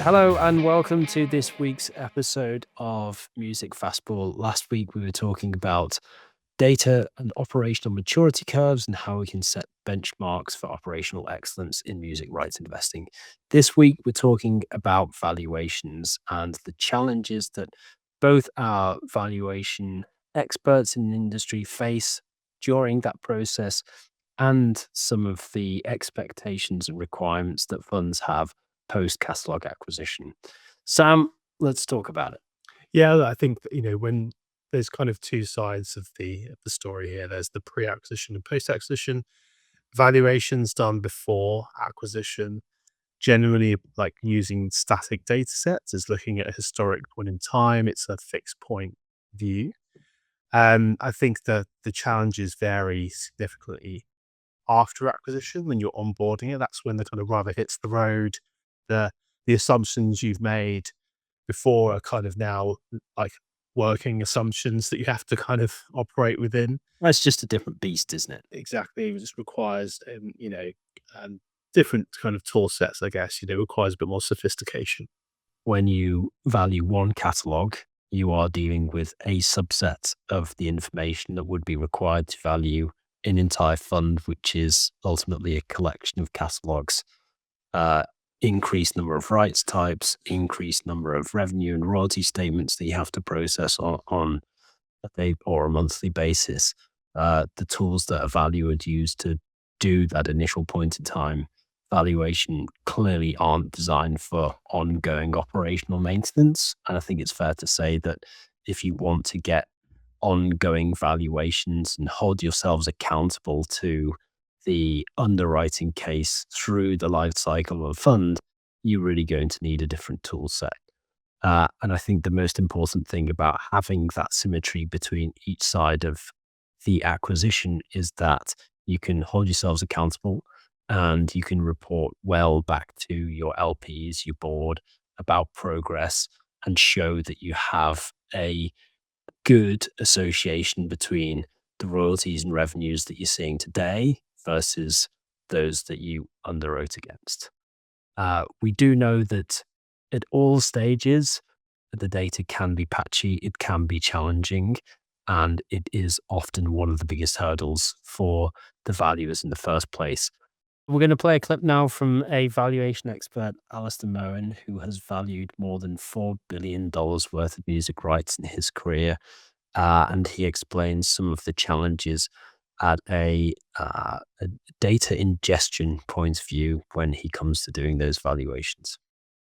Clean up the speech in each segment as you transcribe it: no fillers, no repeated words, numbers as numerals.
Hello and welcome to this week's episode of Music Fastball. Last week we were talking about data and operational maturity curves and how we can set benchmarks for operational excellence in music rights investing. This week we're talking about valuations and the challenges that both our valuation experts in the industry face during that process and some of the expectations and requirements that funds have post catalog acquisition. Sam, let's talk about it. Yeah, I think that, when there's kind of two sides of the story here. There's the pre-acquisition and post-acquisition. Valuations done before acquisition, generally like using static data sets, is looking at a historic point in time. It's a fixed point view. I think that the challenges vary significantly after acquisition when you're onboarding it. That's when the kind of rubber hits the road. The assumptions you've made before are kind of now like working assumptions that you have to kind of operate within. That's just a different beast, isn't it? Exactly. It just requires, different kind of tool sets, I guess, requires a bit more sophistication. When you value one catalog, you are dealing with a subset of the information that would be required to value an entire fund, which is ultimately a collection of catalogs. Increased number of rights types, increased number of revenue and royalty statements that you have to process on a day or a monthly basis. The tools that a valuer would use to do that initial point in time valuation clearly aren't designed for ongoing operational maintenance. And I think it's fair to say that if you want to get ongoing valuations and hold yourselves accountable to the underwriting case through the life cycle of a fund, you're really going to need a different tool set. And I think the most important thing about having that symmetry between each side of the acquisition is that you can hold yourselves accountable and you can report well back to your LPs, your board, about progress and show that you have a good association between the royalties and revenues that you're seeing today versus those that you underwrote against. We do know that at all stages, the data can be patchy, it can be challenging, and it is often one of the biggest hurdles for the valuers in the first place. We're going to play a clip now from a valuation expert, Alaister Moughan, who has valued more than $4 billion worth of music rights in his career. And he explains some of the challenges at a data ingestion point of view when he comes to doing those valuations.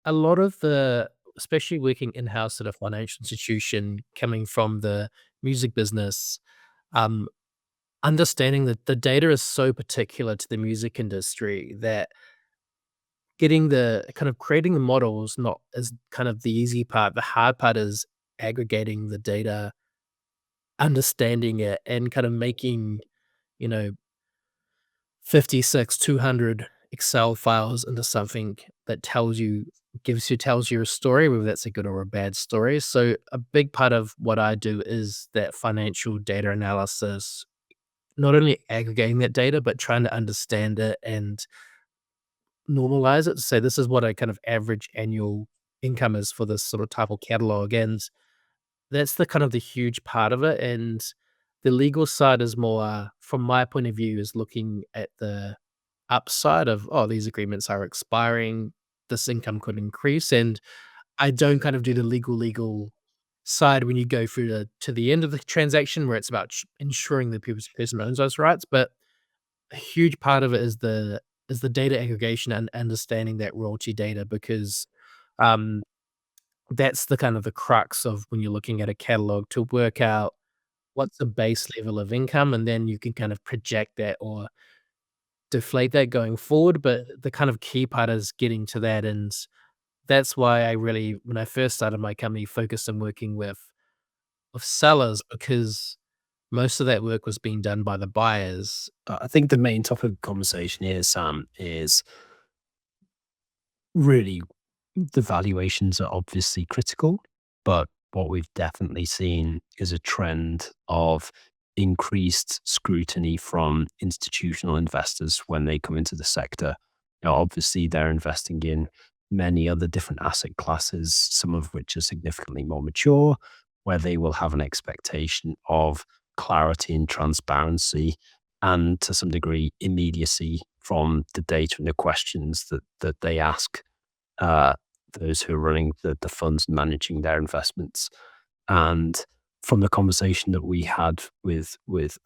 A lot of especially working in-house at a financial institution, coming from the music business, understanding that the data is so particular to the music industry that creating the models not is kind of the easy part. The hard part is aggregating the data, understanding it, and kind of making, you know, 56, 200 Excel files into something that tells you a story, whether that's a good or a bad story. So a big part of what I do is that financial data analysis, not only aggregating that data, but trying to understand it and normalize it to say, this is what a kind of average annual income is for this sort of type of catalog. And that's the huge part of it. And the legal side is more, from my point of view, is looking at the upside of, oh, these agreements are expiring, this income could increase. And I don't kind of do the legal side when you go through to the end of the transaction where it's about ensuring that person owns those rights. But a huge part of it is the data aggregation and understanding that royalty data, because that's the kind of the crux of when you're looking at a catalog to work out what's the base level of income, and then you can kind of project that or deflate that going forward. But the kind of key part is getting to that, and that's why I really, when I first started my company, focused on working with sellers, because most of that work was being done by the buyers. I think the main topic of conversation here, Sam, is really the valuations are obviously critical, but what we've definitely seen is a trend of increased scrutiny from institutional investors when they come into the sector. Now, obviously, they're investing in many other different asset classes, some of which are significantly more mature, where they will have an expectation of clarity and transparency and to some degree immediacy from the data and the questions that they ask uh, those who are running the funds and managing their investments. And from the conversation that we had with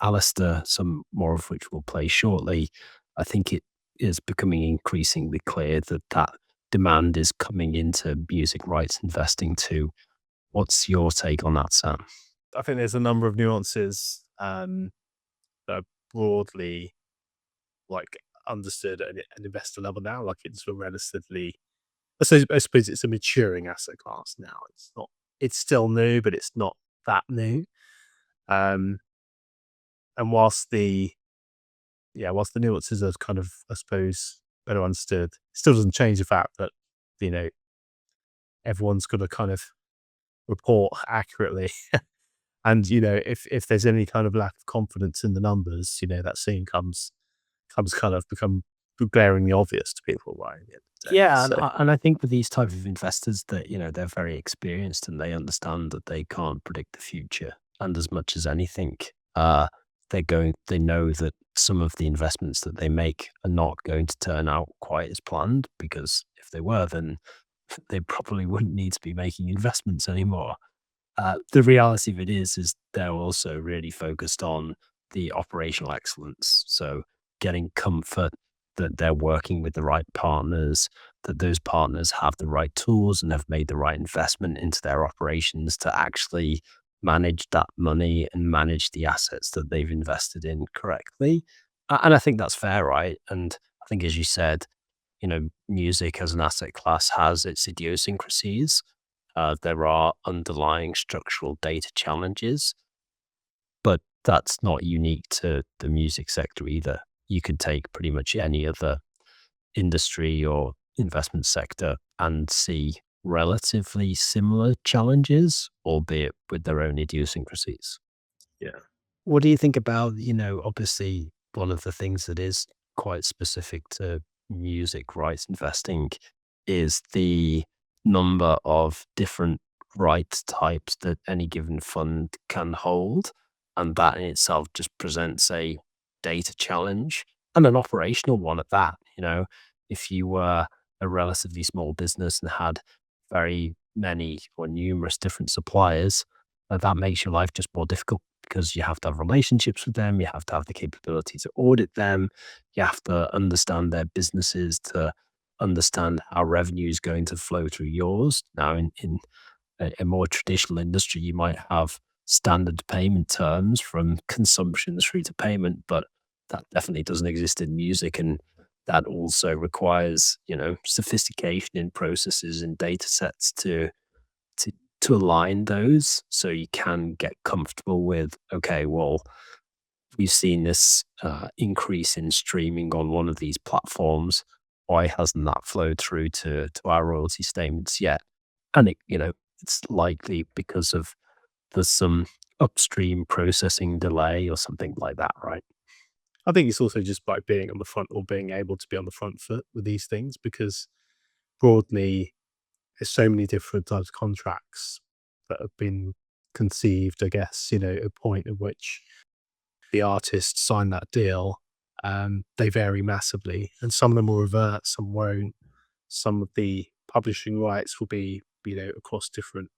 Alistair, some more of which we'll play shortly, I think it is becoming increasingly clear that that demand is coming into music rights investing too. What's your take on that, Sam? I think there's a number of nuances that are broadly like understood at an investor level now. Like it's a relatively, I suppose it's a maturing asset class now. It's not, it's still new, but it's not that new. Um, and whilst the nuances are kind of, I suppose, better understood, it still doesn't change the fact that, you know, everyone's got to kind of report accurately. And, you know, if there's any kind of lack of confidence in the numbers, you know, that soon comes kind of become glaringly obvious to people, right? At the end of the day. Yeah, So and I think with these type of investors that, you know, they're very experienced and they understand that they can't predict the future. And as much as anything, they know that some of the investments that they make are not going to turn out quite as planned, because if they were, then they probably wouldn't need to be making investments anymore. The reality of it is they're also really focused on the operational excellence. So getting comfort that they're working with the right partners, that those partners have the right tools and have made the right investment into their operations to actually manage that money and manage the assets that they've invested in correctly. And I think that's fair, right? And I think, as you said, you know, music as an asset class has its idiosyncrasies. There are underlying structural data challenges, but that's not unique to the music sector either. You could take pretty much any other industry or investment sector and see relatively similar challenges, albeit with their own idiosyncrasies. yeah, What do you think about, you know, obviously one of the things that is quite specific to music rights investing is the number of different rights types that any given fund can hold. And that in itself just presents a data challenge and an operational one at that. You know, if you were a relatively small business and had very many or numerous different suppliers, that makes your life just more difficult because you have to have relationships with them, you have to have the capability to audit them, you have to understand their businesses to understand how revenue is going to flow through yours. Now, in a more traditional industry, you might have standard payment terms from consumption through to payment, but that definitely doesn't exist in music. And that also requires, you know, sophistication in processes and data sets to to align those so you can get comfortable with, okay, well, we've seen this increase in streaming on one of these platforms. Why hasn't that flowed through to our royalty statements yet? And it, you know, it's likely because of there's some upstream processing delay or something like that, right? I think it's also just by being on the front or being able to be on the front foot with these things because broadly, there's so many different types of contracts that have been conceived, I guess, you know, at a point at which the artist signed that deal, they vary massively. And some of them will revert, some won't. Some of the publishing rights will be, you know, across different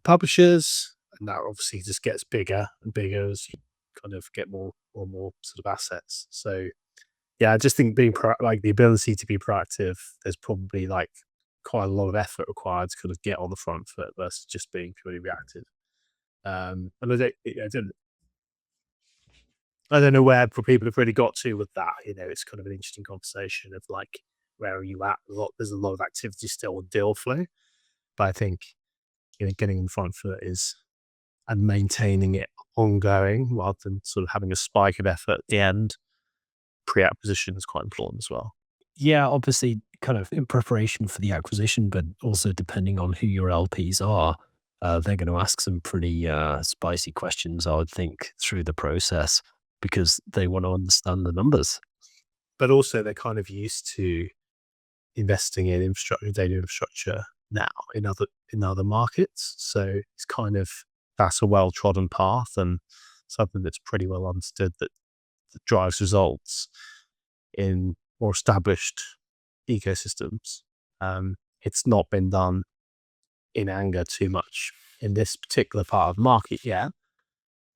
publishers. And that obviously just gets bigger and bigger as you kind of get more or more sort of assets. So yeah, I just think being like the ability to be proactive, there's probably like quite a lot of effort required to kind of get on the front foot versus just being purely reactive. And I don't know where people have really got to with that. You know, it's kind of an interesting conversation of like, where are you at? There's a lot of activity still with deal flow, but I think, you know, getting in front foot is and maintaining it ongoing rather than sort of having a spike of effort at the end. Pre-acquisition is quite important as well. Yeah, obviously, kind of in preparation for the acquisition, but also depending on who your LPs are, they're going to ask some pretty spicy questions, I would think, through the process because they want to understand the numbers. But also they're kind of used to investing in infrastructure, data infrastructure now in other markets. So it's kind of, that's a well trodden path and something that's pretty well understood that drives results in more established ecosystems. It's not been done in anger too much in this particular part of the market yet,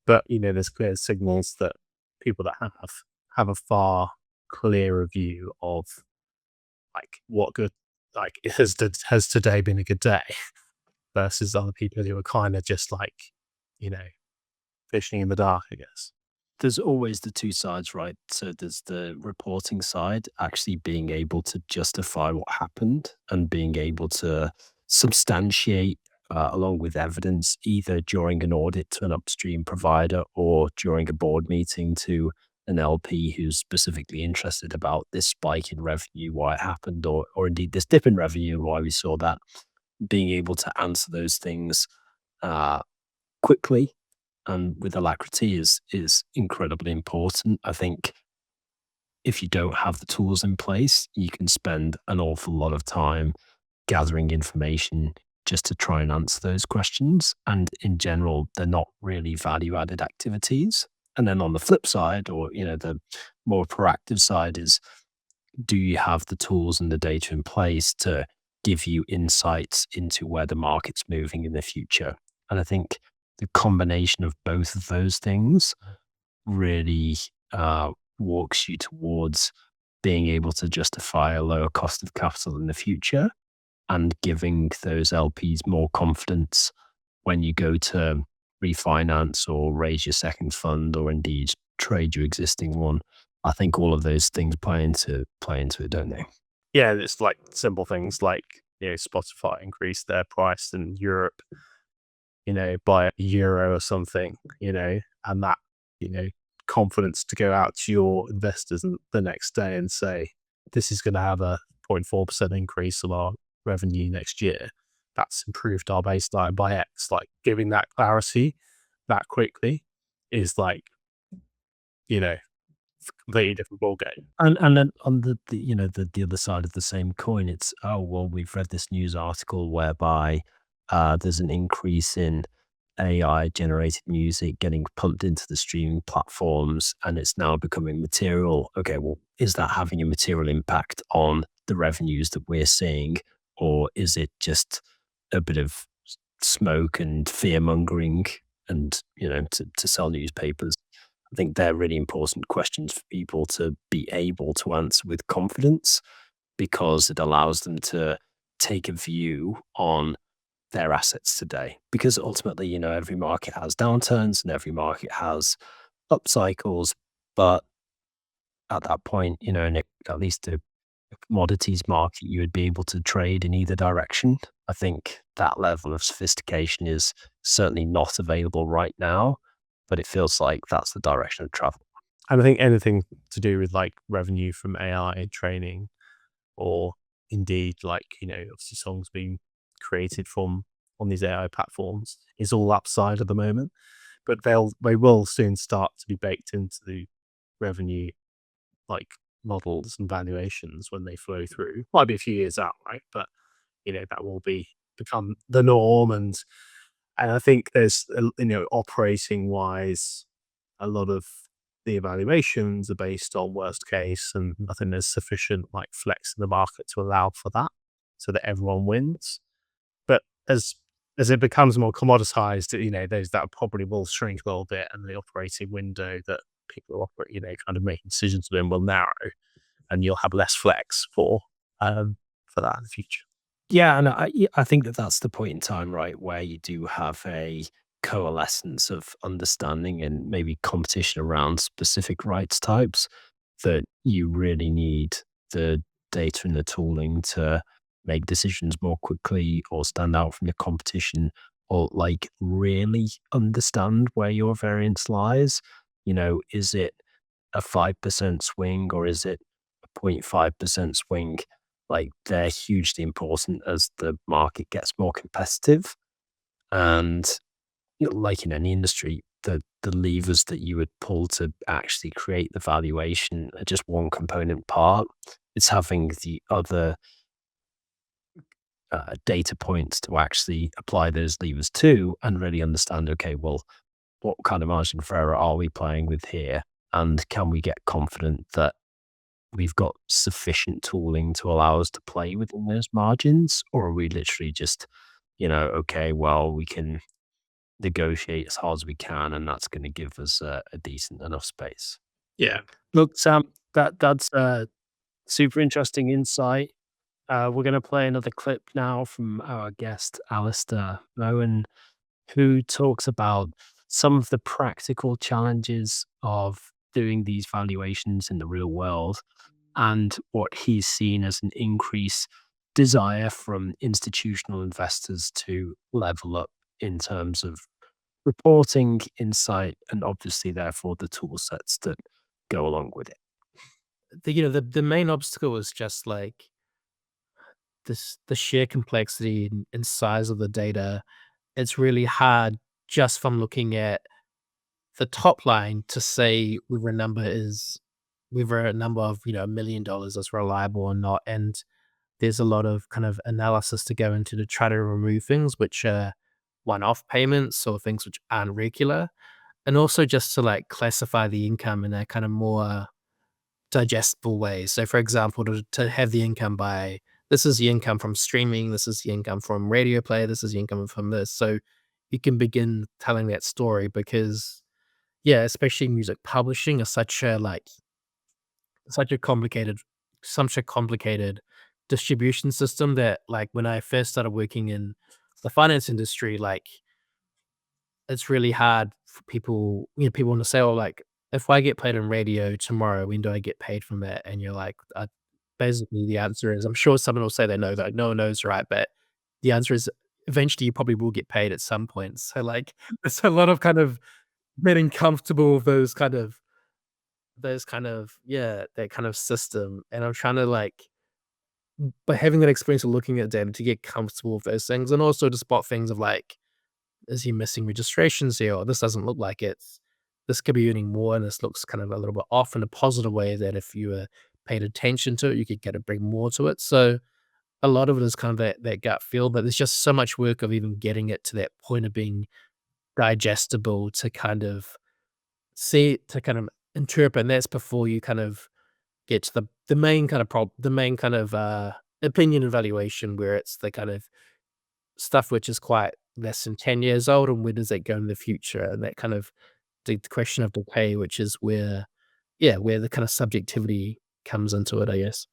but there's clear signals that people that have a far clearer view of like what good, like has today been a good day versus other people who are kind of just like fishing in the dark, I guess. There's always the two sides, right? So there's the reporting side, actually being able to justify what happened and being able to substantiate along with evidence, either during an audit to an upstream provider or during a board meeting to an LP who's specifically interested about this spike in revenue, why it happened, or indeed this dip in revenue, why we saw that. Being able to answer those things uh, quickly and with alacrity is incredibly important. I think if you don't have the tools in place, you can spend an awful lot of time gathering information just to try and answer those questions. And in general, they're not really value added activities. And then on the flip side, or the more proactive side is, do you have the tools and the data in place to give you insights into where the market's moving in the future? And I think the combination of both of those things really walks you towards being able to justify a lower cost of capital in the future and giving those LPs more confidence when you go to refinance or raise your second fund or indeed trade your existing one. I think all of those things play into it, don't they? Yeah, it's like simple things like Spotify increased their price in Europe, by €1 or something, and that, confidence to go out to your investors the next day and say, this is going to have a 0.4% increase of our revenue next year. That's improved our baseline by X. Like giving that clarity that quickly is like, completely different ballgame. And then on the other side of the same coin, it's, oh well, we've read this news article whereby there's an increase in AI generated music getting pumped into the streaming platforms and it's now becoming material. Okay, well, is that having a material impact on the revenues that we're seeing, or is it just a bit of smoke and fear mongering and to sell newspapers? I think they're really important questions for people to be able to answer with confidence because it allows them to take a view on their assets today. Because ultimately, every market has downturns and every market has up cycles. But at that point, at least a commodities market, you would be able to trade in either direction. I think that level of sophistication is certainly not available right now, but it feels like that's the direction of travel. And I think anything to do with like revenue from AI training or indeed like, obviously songs being created from on these AI platforms is all upside at the moment, but they will soon start to be baked into the revenue like models and valuations when they flow through. Might be a few years out, right? But that will become the norm, and I think there's operating wise, a lot of the evaluations are based on worst case, and I think there's sufficient like flex in the market to allow for that, so that everyone wins. But as it becomes more commoditized, those that probably will shrink a little bit, and the operating window that people operate, kind of making decisions within will narrow, and you'll have less flex for that in the future. Yeah, and I think that that's the point in time, right, where you do have a coalescence of understanding and maybe competition around specific rights types that you really need the data and the tooling to make decisions more quickly or stand out from your competition or like really understand where your variance lies. Is it a 5% swing or is it a 0.5% swing? Like they're hugely important as the market gets more competitive. And like in any industry, the levers that you would pull to actually create the valuation are just one component part. It's having the other data points to actually apply those levers to and really understand, okay, well, what kind of margin for error are we playing with here? And can we get confident that we've got sufficient tooling to allow us to play within those margins? Or are we literally just, okay, well, we can negotiate as hard as we can, and that's going to give us a decent enough space? Yeah. Look, Sam, that's super interesting insight. We're going to play another clip now from our guest, Alaister Moughan, who talks about some of the practical challenges of doing these valuations in the real world and what he's seen as an increased desire from institutional investors to level up in terms of reporting, insight, and obviously, therefore, the tool sets that go along with it. The main obstacle is just like the sheer complexity and size of the data. It's really hard just from looking at the top line to say whether a number of $1 million is reliable or not. And there's a lot of kind of analysis to go into to try to remove things which are one-off payments or things which aren't regular, and also just to like classify the income in a kind of more digestible way. So, for example, to have the income by this is the income from streaming, this is the income from radio play, this is the income from this. So you can begin telling that story because, yeah, especially music publishing is such a complicated, such a complicated distribution system that, like, when I first started working in the finance industry, like, it's really hard for people, people want to say, "Oh, like, if I get played on radio tomorrow, when do I get paid from that?" And you're like, basically, the answer is, I'm sure someone will say they know that. No one knows, right? But the answer is eventually you probably will get paid at some point. So, like, there's a lot of kind of getting comfortable with yeah, that kind of system. And I'm trying to like, by having that experience of looking at data to get comfortable with those things and also to spot things of like, is he missing registrations here? Or this doesn't look like this could be earning more, and this looks kind of a little bit off in a positive way that if you were paid attention to it, you could get to bring more to it. So a lot of it is kind of that gut feel, but there's just so much work of even getting it to that point of being digestible to kind of see, to kind of interpret. And that's before you kind of get to the main kind of the main kind of opinion evaluation, where it's the kind of stuff which is quite less than 10 years old, and where does that go in the future? And that kind of the question of decay, which is where, yeah, where the kind of subjectivity comes into it, I guess.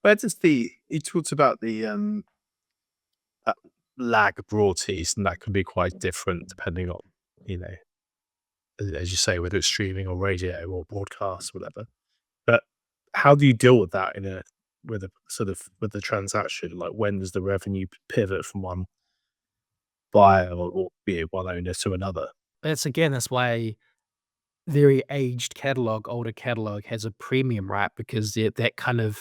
Where does he talked about the uh, lag of royalties, and that can be quite different depending on, you know, as you say, whether it's streaming or radio or broadcast or whatever. But how do you deal with that with a sort of with the transaction? Like, when does the revenue pivot from one buyer or be it one owner to another? That's why very aged catalog, older catalog has a premium, right? Because that kind of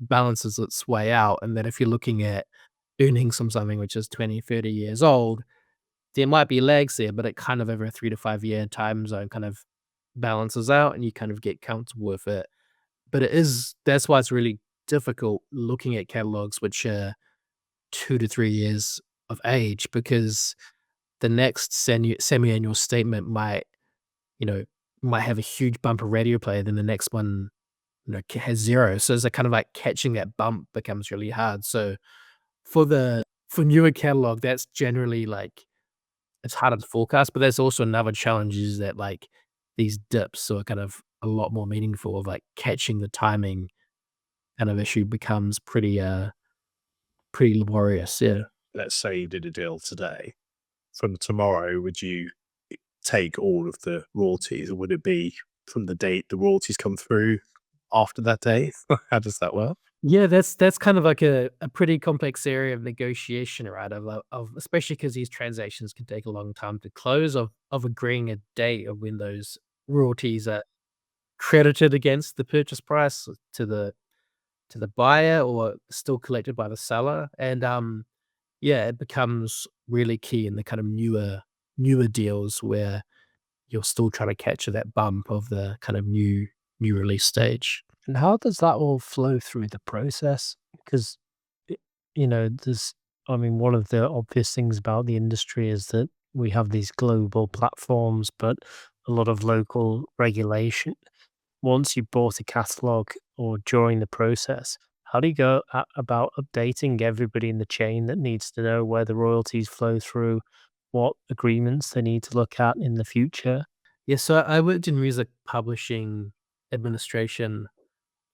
balances its way out. And then if you're looking at earnings from something which is 20, 30 years old, there might be lags there, but it kind of over a 3 to 5 year time zone kind of balances out and you kind of get comfortable with it. But that's why it's really difficult looking at catalogs which are 2 to 3 years of age, because the next semi-annual statement you know, might have a huge bump of radio play, then the next one, has zero. So it's a kind of like catching that bump becomes really hard. So for newer catalog, that's generally like it's harder to forecast, but there's also another challenge is that like these dips are kind of a lot more meaningful of like catching the timing kind of issue becomes pretty laborious. Yeah. Let's say you did a deal today. From tomorrow, would you take all of the royalties, or would it be from the date the royalties come through after that day? How does that work? Yeah, that's kind of like a pretty complex area of negotiation, right? Of especially because these transactions can take a long time to close, of agreeing a date of when those royalties are credited against the purchase price to the buyer or still collected by the seller. And yeah, it becomes really key in the kind of newer deals where you're still trying to capture that bump of the kind of new release stage. And how does that all flow through the process? Because one of the obvious things about the industry is that we have these global platforms, but a lot of local regulation. Once you bought a catalog or during the process, how do you go about updating everybody in the chain that needs to know where the royalties flow through, what agreements they need to look at in the future? Yeah, so I worked in music publishing administration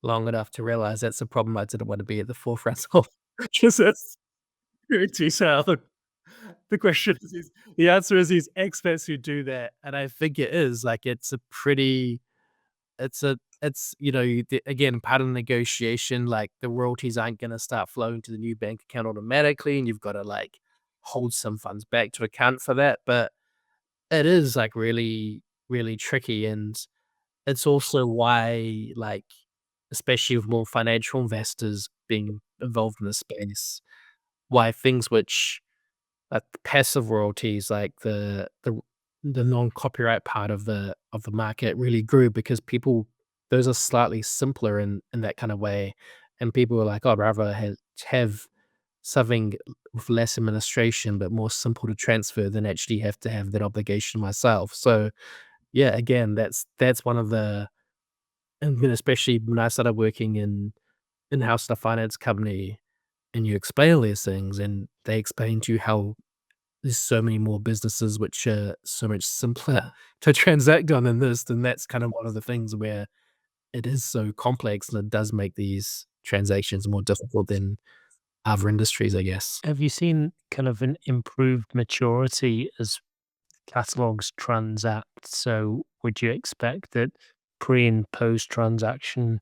long enough to realize that's a problem I didn't want to be at the forefront of. Because it's very detailed. The question is, the answer is these experts who do that, and I think it is like it's a pretty, it's again part of the negotiation. Like the royalties aren't going to start flowing to the new bank account automatically, and you've got to like hold some funds back to account for that. But it is like really, really tricky, and it's also why like especially with more financial investors being involved in the space, why things which like passive royalties, like the non-copyright part of the market really grew because people those are slightly simpler in that kind of way, and people were like, "Oh, I'd rather have something with less administration but more simple to transfer than actually have to have that obligation myself." So yeah, again, that's one of the and then especially when I started working in-house at a finance company and you explain all these things and they explain to you how there's so many more businesses which are so much simpler to transact on than this, then that's kind of one of the things where it is so complex and it does make these transactions more difficult than other industries, I guess. Have you seen kind of an improved maturity as catalogs transact? So would you expect that pre and post transaction,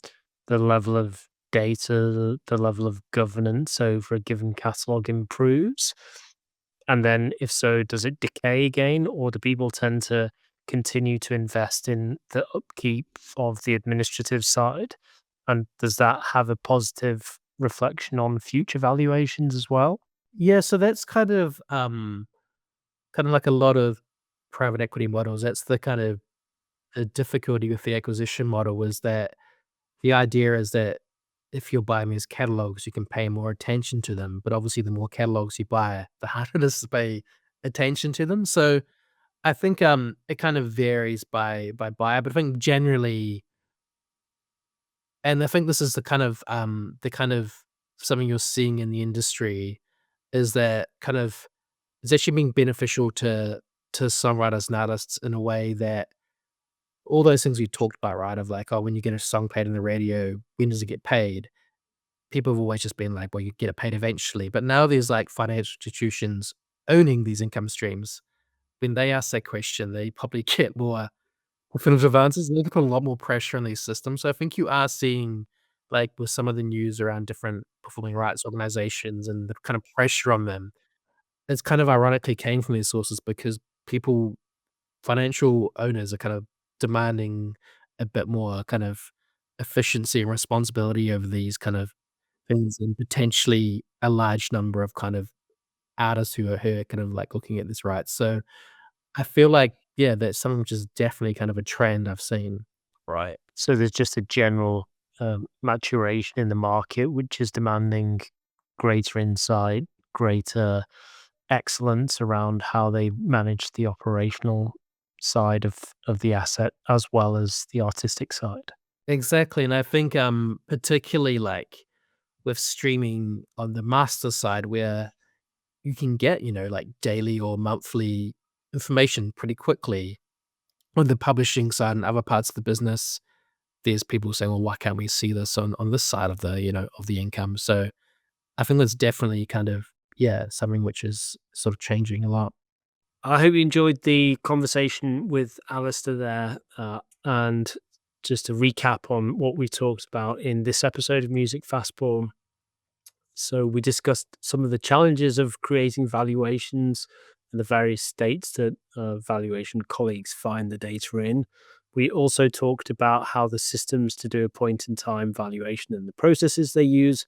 the level of data, the level of governance over a given catalog improves? And then if so, does it decay again, or do people tend to continue to invest in the upkeep of the administrative side? And does that have a positive reflection on future valuations as well? Yeah, so that's kind of like a lot of private equity models. That's the kind of the difficulty with the acquisition model is that the idea is that if you're buying these catalogs, you can pay more attention to them. But obviously, the more catalogs you buy, the harder it is to pay attention to them. So I think it kind of varies by buyer, but I think generally, and I think this is the kind of something you're seeing in the industry is that kind of it's actually being beneficial to songwriters and artists in a way that all those things we talked about, right? Of like, oh, when you get a song played on the radio, when does it get paid? People have always just been like, well, you get it paid eventually. But now there's like financial institutions owning these income streams. When they ask that question, they probably get more definitive answers. And they put a lot more pressure on these systems. So I think you are seeing, like, with some of the news around different performing rights organizations and the kind of pressure on them, it's kind of ironically came from these sources because people financial owners are kind of demanding a bit more kind of efficiency and responsibility over these kind of things and potentially a large number of kind of artists who are kind of like looking at this right. So I feel like, yeah, that's something which is definitely kind of a trend I've seen. Right. So there's just a general maturation in the market, which is demanding greater insight, greater excellence around how they manage the operational side of the asset as well as the artistic side. Exactly. And I think particularly like with streaming on the master side where you can get, like daily or monthly information pretty quickly. On the publishing side and other parts of the business, there's people saying, "Well, why can't we see this on this side of the of the income?" So I think that's definitely kind of something which is sort of changing a lot. I hope you enjoyed the conversation with Alistair there. And just to recap on what we talked about in this episode of Music Fastball. So we discussed some of the challenges of creating valuations and the various states that valuation colleagues find the data in. We also talked about how the systems to do a point in time valuation and the processes they use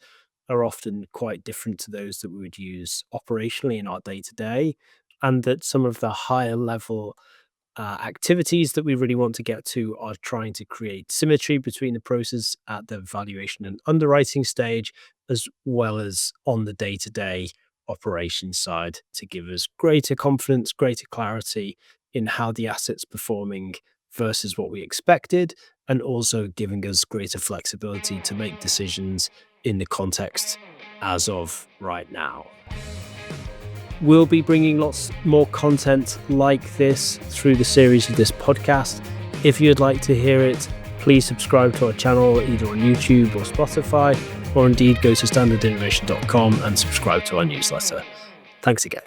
are often quite different to those that we would use operationally in our day to day, and that some of the higher level activities that we really want to get to are trying to create symmetry between the process at the valuation and underwriting stage, as well as on the day-to-day operations side, to give us greater confidence, greater clarity in how the asset's performing versus what we expected, and also giving us greater flexibility to make decisions in the context as of right now. We'll be bringing lots more content like this through the series of this podcast. If you'd like to hear it, please subscribe to our channel either on YouTube or Spotify, or indeed go to standardinnovation.com and subscribe to our newsletter. Thanks again.